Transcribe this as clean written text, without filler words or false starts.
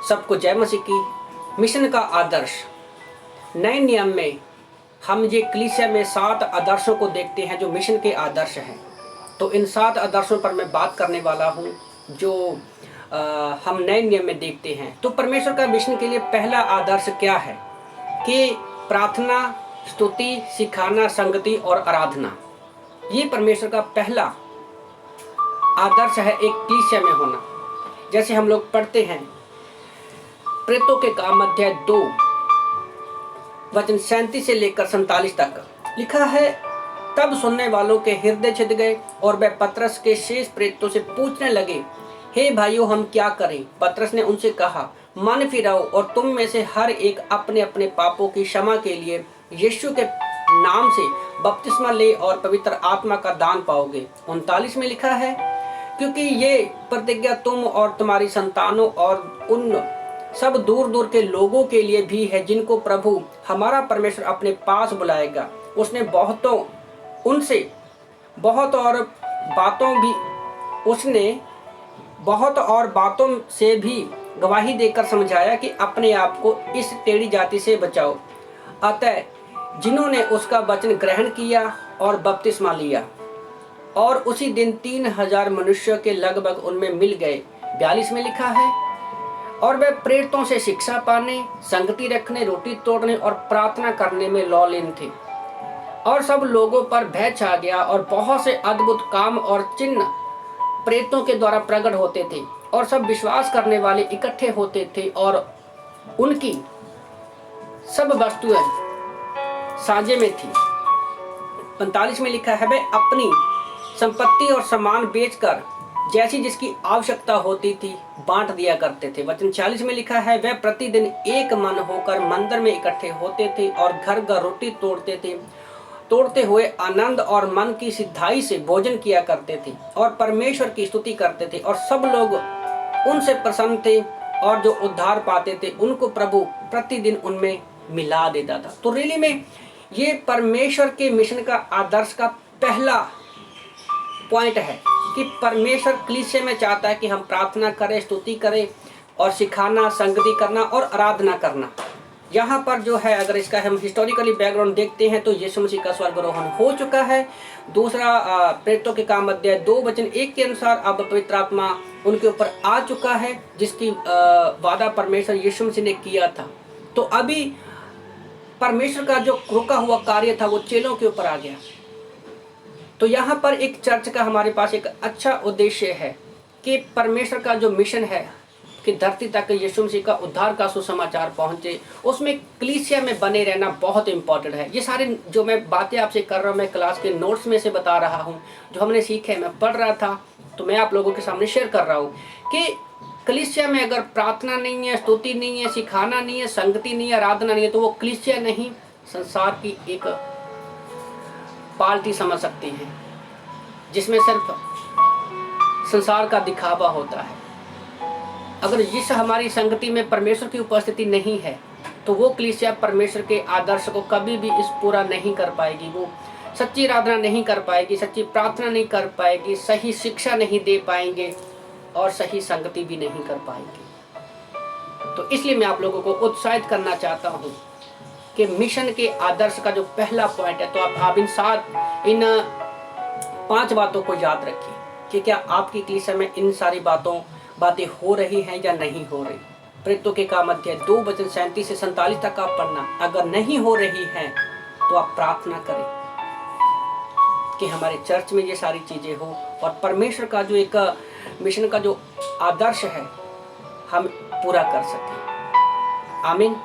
सबको जय मसीह की। मिशन का आदर्श। नए नियम में हम ये कलीसिया में 7 आदर्शों को देखते हैं जो मिशन के आदर्श हैं। तो इन 7 आदर्शों पर मैं बात करने वाला हूँ जो हम नए नियम में देखते हैं। तो परमेश्वर का मिशन के लिए पहला आदर्श क्या है कि प्रार्थना, स्तुति, सिखाना, संगति और आराधना। ये परमेश्वर का पहला आदर्श है एक कलीसिया में होना। जैसे हम लोग पढ़ते हैं प्रेरितों के काम अध्याय 2 वचन 37 से लेकर 47 तक लिखा है, तब सुनने वालों के हृदय छिद गए और वे पतरस के शेष प्रेरितों से पूछने लगे, हे भाइयों, हम क्या करें? पतरस ने उनसे कहा, मन फिराओ और तुम में से हर एक अपने अपने पापों की क्षमा के लिए यीशु के नाम से बपतिस्मा ले और पवित्र आत्मा का दान पाओगे। 39 में लिखा है, क्योंकि ये प्रतिज्ञा तुम और तुम्हारी संतानों और उन सब दूर दूर के लोगों के लिए भी है जिनको प्रभु हमारा परमेश्वर अपने पास बुलाएगा। उसने बहुत और बातों से भी गवाही देकर समझाया कि अपने आप को इस टेढ़ी जाति से बचाओ। अतः जिन्होंने उसका वचन ग्रहण किया और बपतिस्मा लिया, और उसी दिन 3000 मनुष्यों के लगभग उनमें मिल गए। 42 में लिखा है, और वे प्रेरितों से शिक्षा पाने, संगति रखने, रोटी तोड़ने और प्रार्थना करने में लौलीन थे। और सब लोगों पर भय छा गया और बहुत से अद्भुत काम और चिन्ह प्रेरितों के द्वारा प्रकट होते थे, और सब विश्वास करने वाले इकट्ठे होते थे और उनकी सब वस्तुएं साझे में थी। 45 में लिखा है, वे अपनी संपत्ति और सामान बेचकर जैसी जिसकी आवश्यकता होती थी बांट दिया करते थे। वचन 40 में लिखा है, वे प्रतिदिन एक मन होकर मंदिर में इकट्ठे होते थे और घर घर रोटी तोड़ते हुए आनंद और मन की सिद्धाई से भोजन किया करते थे और परमेश्वर की स्तुति करते थे, और सब लोग उनसे प्रसन्न थे, और जो उद्धार पाते थे उनको प्रभु प्रतिदिन उनमें मिला देता था। तो रियली में ये परमेश्वर के मिशन का आदर्श का पहला पॉइंट है कि परमेश्वर कलीसिया में चाहता है कि हम प्रार्थना करें, स्तुति करें और सिखाना, संगति करना और आराधना करना। यहाँ पर जो है, अगर इसका हम हिस्टोरिकली बैकग्राउंड देखते हैं तो यीशु मसीह का स्वर्गारोहण हो चुका है। दूसरा, प्रेरितों के काम अध्याय 2 वचन 1 के अनुसार अब पवित्र आत्मा उनके ऊपर आ चुका है, जिसकी वादा परमेश्वर यीशु मसीह ने किया था। तो अभी परमेश्वर का जो रुका हुआ कार्य था वो चेलों के ऊपर आ गया। तो यहाँ पर एक चर्च का हमारे पास एक अच्छा उद्देश्य है कि परमेश्वर का जो मिशन है कि धरती तक यीशु मसीह का उद्धार का सुसमाचार पहुँचे, उसमें कलीसिया में बने रहना बहुत इंपॉर्टेंट है। ये सारे जो मैं बातें आपसे कर रहा हूँ, मैं क्लास के नोट्स में से बता रहा हूँ, जो हमने सीखे, मैं पढ़ रहा था तो मैं आप लोगों के सामने शेयर कर रहा हूँ कि कलीसिया में अगर प्रार्थना नहीं है, स्तुति नहीं है, सिखाना नहीं है, संगति नहीं है, आराधना नहीं है, तो वो कलीसिया नहीं, संसार की एक पार्टी समझ सकते हैं जिसमें सिर्फ संसार का दिखावा होता है। अगर इस हमारी संगति में परमेश्वर की उपस्थिति नहीं है तो वो कलीसिया परमेश्वर के आदर्श को कभी भी इस पूरा नहीं कर पाएगी। वो सच्ची आराधना नहीं कर पाएगी, सच्ची प्रार्थना नहीं कर पाएगी, सही शिक्षा नहीं दे पाएंगे और सही संगति भी नहीं कर पाएंगे। तो इसलिए मैं आप लोगों को उत्साहित करना चाहता हूँ कि मिशन के आदर्श का जो पहला पॉइंट है, तो आप इन 5 बातों को याद रखिए कि क्या आपकी कलीसिया में इन सारी बातें हो रही हैं या नहीं हो रही। प्रेरितों के काम अध्याय 2 वचन 37 से 47 तक आप पढ़ना। अगर नहीं हो रही है तो आप प्रार्थना करें कि हमारे चर्च में ये सारी चीज़ें हो और परमेश्वर का जो एक मिशन का जो आदर्श है हम पूरा कर सकें। आमीन।